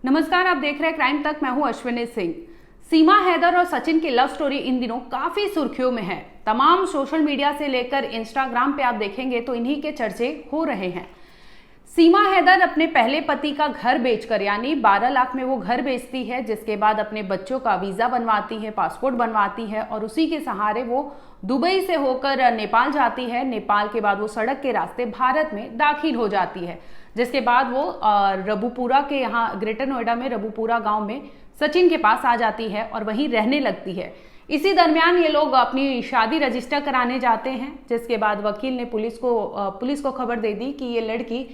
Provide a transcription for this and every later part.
नमस्कार, आप देख रहे हैं क्राइम तक। मैं हूं अश्विनी सिंह। सीमा हैदर और सचिन की लव स्टोरी इन दिनों काफी सुर्खियों में है। तमाम सोशल मीडिया से लेकर इंस्टाग्राम पे आप देखेंगे तो इन्हीं के चर्चे हो रहे हैं। सीमा हैदर अपने पहले पति का घर बेचकर यानी 12 लाख में वो घर बेचती है, जिसके बाद अपने बच्चों का वीजा बनवाती है, पासपोर्ट बनवाती है और उसी के सहारे वो दुबई से होकर नेपाल जाती है। नेपाल के बाद वो सड़क के रास्ते भारत में दाखिल हो जाती है, जिसके बाद वो रबुपुरा के यहाँ ग्रेटर नोएडा में रबुपुरा गांव में सचिन के पास आ जाती है और वहीं रहने लगती है। इसी दरमियान ये लोग अपनी शादी रजिस्टर कराने जाते हैं, जिसके बाद वकील ने पुलिस को खबर दे दी कि ये लड़की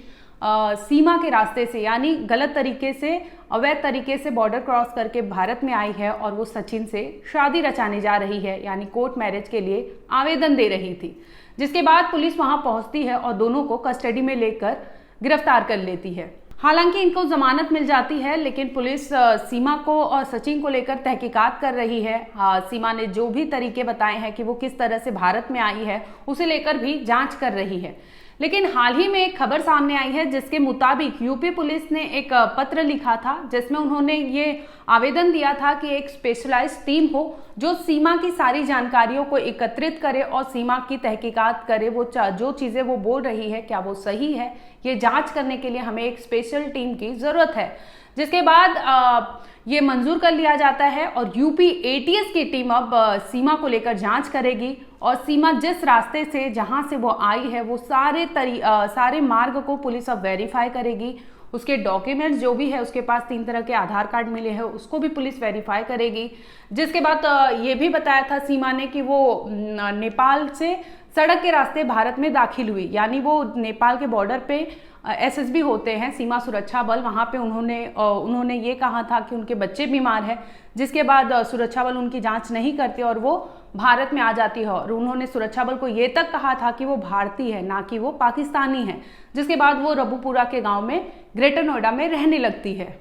सीमा के रास्ते से यानी गलत तरीके से, अवैध तरीके से बॉर्डर क्रॉस करके भारत में आई है और वो सचिन से शादी रचाने जा रही है, यानी कोर्ट मैरिज के लिए आवेदन दे रही थी। जिसके बाद पुलिस वहां पहुंचती है और दोनों को कस्टडी में लेकर गिरफ्तार कर लेती है। हालांकि इनको जमानत मिल जाती है, लेकिन पुलिस सीमा को और सचिन को लेकर तहकीकात कर रही है। सीमा ने जो भी तरीके बताए हैं कि वो किस तरह से भारत में आई है, उसे लेकर भी जांच कर रही है। लेकिन हाल ही में एक खबर सामने आई है, जिसके मुताबिक यूपी पुलिस ने एक पत्र लिखा था, जिसमें उन्होंने ये आवेदन दिया था कि एक स्पेशलाइज्ड टीम हो जो सीमा की सारी जानकारियों को एकत्रित करे और सीमा की तहकीकात करे। वो जो चीजें वो बोल रही है क्या वो सही है, ये जांच करने के लिए हमें एक स्पेशल टीम की जरूरत है। जिसके बाद ये मंजूर कर लिया जाता है और यूपी एटीएस की टीम अब सीमा को लेकर जांच करेगी और सीमा जिस रास्ते से जहां से वो आई है वो सारे मार्ग को पुलिस अब वेरीफाई करेगी। उसके डॉक्यूमेंट्स जो भी है, उसके पास 3 तरह के आधार कार्ड मिले हैं, उसको भी पुलिस वेरीफाई करेगी। जिसके बाद ये भी बताया था सीमा ने कि वो नेपाल से सड़क के रास्ते भारत में दाखिल हुई, यानी वो नेपाल के बॉर्डर पे एसएसबी होते हैं, सीमा सुरक्षा बल, वहां पे उन्होंने ये कहा था कि उनके बच्चे बीमार हैं। जिसके बाद सुरक्षा बल उनकी जांच नहीं करते और वो भारत में आ जाती है और उन्होंने सुरक्षा बल को ये तक कहा था कि वो भारतीय है, ना कि वो पाकिस्तानी है। जिसके बाद वो रबुपुरा के गांव में ग्रेटर नोएडा में रहने लगती है।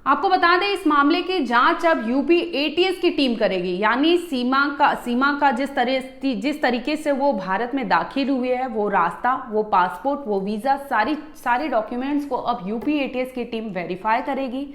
आपको बता दें, इस मामले की जांच अब यूपी एटीएस की टीम करेगी, यानी सीमा का जिस तरीके से वो भारत में दाखिल हुए है, वो रास्ता, वो पासपोर्ट, वो वीजा, सारे डॉक्यूमेंट्स को अब यूपी एटीएस की टीम वेरीफाई करेगी।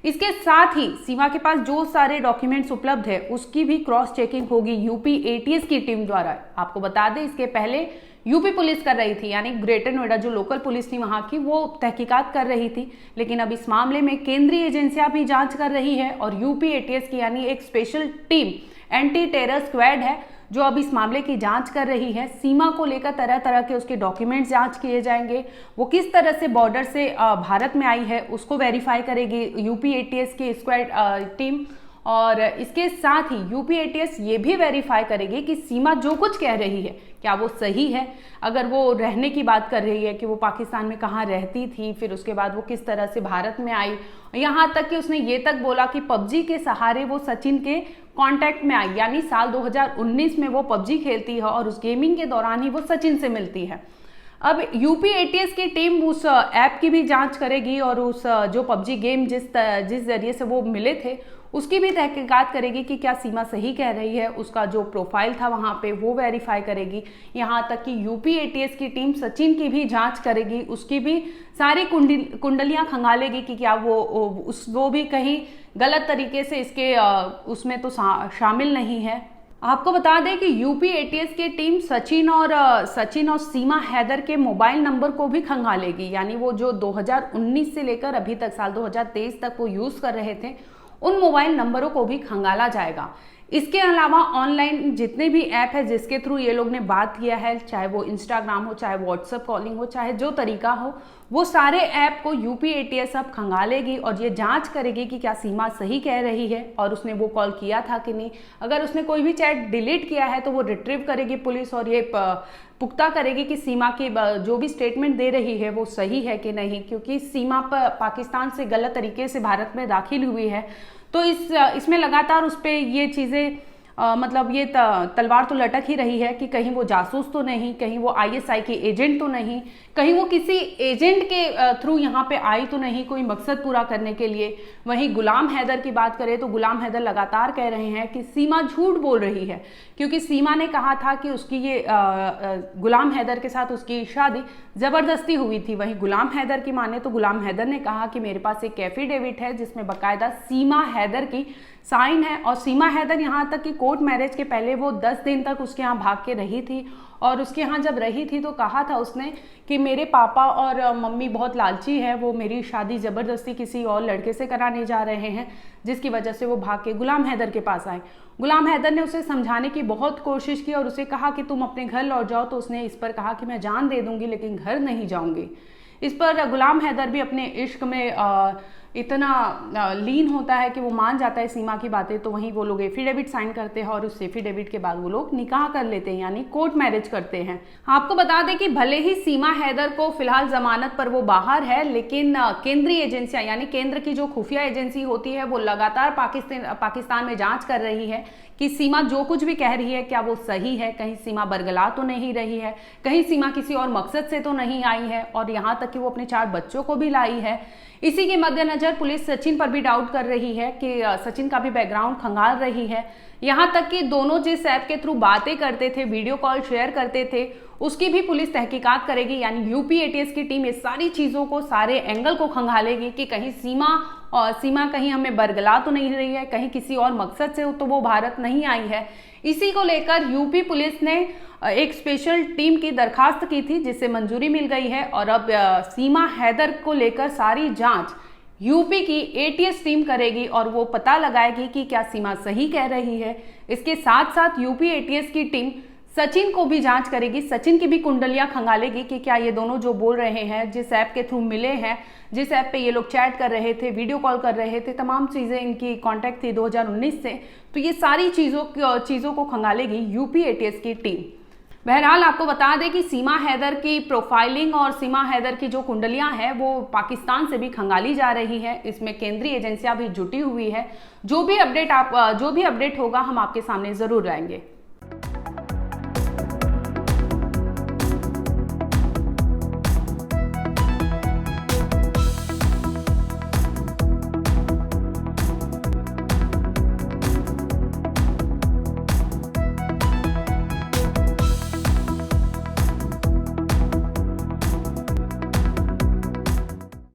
इसके साथ ही सीमा के पास जो सारे डॉक्यूमेंट्स उपलब्ध है उसकी भी क्रॉस चेकिंग होगी यूपी एटीएस की टीम द्वारा। आपको बता दें, इसके पहले यूपी पुलिस कर रही थी, यानी ग्रेटर नोएडा जो लोकल पुलिस थी वहां की, वो तहकीकात कर रही थी। लेकिन अब इस मामले में केंद्रीय एजेंसियां भी जांच कर रही है और यूपी एटीएस की यानी एक special team, anti terror squad है, जो अब इस मामले की जांच कर रही है। सीमा को लेकर तरह तरह के उसके डॉक्यूमेंट्स जांच किए जाएंगे। वो किस तरह से बॉर्डर से भारत में आई है उसको वेरीफाई करेगी यूपी एटीएस की स्क्वाड टीम। और इसके साथ ही यूपी एटीएस ये भी वेरीफाई करेगी कि सीमा जो कुछ कह रही है क्या वो सही है। अगर वो रहने की बात कर रही है कि वो पाकिस्तान में कहाँ रहती थी, फिर उसके बाद वो किस तरह से भारत में आई, यहाँ तक कि उसने ये तक बोला कि पबजी के सहारे वो सचिन के कांटेक्ट में आई, यानी साल 2019 में वो पबजी खेलती है और उस गेमिंग के दौरान ही वो सचिन से मिलती है। अब यूपी एटीएस की टीम उस ऐप की भी जांच करेगी और उस जो पबजी गेम जिस जरिए से वो मिले थे उसकी भी तहकीकात करेगी कि क्या सीमा सही कह रही है। उसका जो प्रोफाइल था वहां पे वो वेरीफाई करेगी। यहाँ तक कि यूपी एटीएस की टीम सचिन की भी जांच करेगी, उसकी भी सारी कुंडलियां खंगालेगी कि क्या वो भी कहीं गलत तरीके से इसके उसमें तो शामिल नहीं है। आपको बता दें कि यूपी एटीएस की टीम सचिन और सीमा हैदर के मोबाइल नंबर को भी खंगालेगी, यानी वो जो 2019 से लेकर अभी तक साल 2023 तक वो यूज कर रहे थे उन मोबाइल नंबरों को भी खंगाला जाएगा। इसके अलावा ऑनलाइन जितने भी ऐप है जिसके थ्रू ये लोग ने बात किया है, चाहे वो इंस्टाग्राम हो, चाहे व्हाट्सएप कॉलिंग हो, चाहे जो तरीका हो, वो सारे ऐप को यूपी एटीएस अब खंगालेगी और ये जांच करेगी कि क्या सीमा सही कह रही है और उसने वो कॉल किया था कि नहीं। अगर उसने कोई भी चैट डिलीट किया है तो वो रिट्रीव करेगी पुलिस और ये पुख्ता करेगी कि सीमा की जो भी स्टेटमेंट दे रही है वो सही है कि नहीं, क्योंकि सीमा पाकिस्तान से गलत तरीके से भारत में दाखिल हुई है। तो इसमें लगातार उस पर ये चीज़ें मतलब ये तलवार तो लटक ही रही है कि कहीं वो जासूस तो नहीं, कहीं वो आईएसआई की एजेंट तो नहीं, कहीं वो किसी एजेंट के थ्रू यहाँ पे आई तो नहीं कोई मकसद पूरा करने के लिए। वहीं गुलाम हैदर की बात करें तो गुलाम हैदर लगातार कह रहे हैं कि सीमा झूठ बोल रही है, क्योंकि सीमा ने कहा था कि उसकी ये गुलाम हैदर के साथ उसकी शादी जबरदस्ती हुई थी। वहीं गुलाम हैदर की माने तो गुलाम हैदर ने कहा कि मेरे पास एक एफिडेविट है जिसमें बाकायदा सीमा हैदर की साइन है, और सीमा हैदर यहाँ तक कि कोर्ट मैरिज के पहले वो 10 दिन तक उसके यहाँ भाग के रही थी, और उसके यहाँ जब रही थी तो कहा था उसने कि मेरे पापा और मम्मी बहुत लालची है, वो मेरी शादी ज़बरदस्ती किसी और लड़के से कराने जा रहे हैं, जिसकी वजह से वो भाग के गुलाम हैदर के पास आए। गुलाम हैदर ने उसे समझाने की बहुत कोशिश की और उसे कहा कि तुम अपने घर लौट जाओ, तो उसने इस पर कहा कि मैं जान दे दूंगी लेकिन घर नहीं जाऊंगी। इस पर गुलाम हैदर भी अपने इश्क में इतना लीन होता है कि वो मान जाता है सीमा की बातें। तो वहीं वो लोग एफिडेविट साइन करते हैं और उस एफिडेविट के बाद वो लोग निकाह कर लेते हैं, यानी कोर्ट मैरिज करते हैं। आपको बता दें कि भले ही सीमा हैदर को फिलहाल जमानत पर वो बाहर है, लेकिन केंद्रीय एजेंसियां यानी केंद्र की जो खुफिया एजेंसी होती है वो लगातार पाकिस्तान में जांच कर रही है कि सीमा जो कुछ भी कह रही है क्या वो सही है, कहीं सीमा बरगला तो नहीं रही है, कहीं सीमा किसी और मकसद से तो नहीं आई है, और यहाँ तक कि वो अपने 4 बच्चों को भी लाई है। इसी के मद्देनजर पुलिस सचिन पर भी डाउट कर रही है कि सचिन का भी बैकग्राउंड खंगाल रही है। यहाँ तक कि दोनों जिस ऐप के थ्रू बातें करते थे, वीडियो कॉल शेयर करते थे, उसकी भी पुलिस तहकीकात करेगी, यानी यूपी एटीएस की टीम इस सारी चीज़ों को, सारे एंगल को खंगालेगी कि कहीं सीमा कहीं हमें बरगला तो नहीं रही है, कहीं किसी और मकसद से तो वो भारत नहीं आई है। इसी को लेकर यूपी पुलिस ने एक स्पेशल टीम की दरखास्त की थी जिसे मंजूरी मिल गई है, और अब सीमा हैदर को लेकर सारी जांच यूपी की एटीएस टीम करेगी और वो पता लगाएगी कि क्या सीमा सही कह रही है। इसके साथ साथ यूपी एटीएस की टीम सचिन को भी जांच करेगी, सचिन की भी कुंडलियां खंगालेगी कि क्या ये दोनों जो बोल रहे हैं, जिस ऐप के थ्रू मिले हैं, जिस ऐप पे ये लोग चैट कर रहे थे, वीडियो कॉल कर रहे थे, तमाम चीज़ें इनकी कांटेक्ट थी 2019 से, तो ये सारी चीज़ों को खंगालेगी यूपी एटीएस की टीम। बहरहाल आपको बता दें कि सीमा हैदर की प्रोफाइलिंग और सीमा हैदर की जो कुंडलियां हैं वो पाकिस्तान से भी खंगाली जा रही है। इसमें केंद्रीय एजेंसियां भी जुटी हुई है। जो भी अपडेट होगा हम आपके सामने जरूर लाएंगे।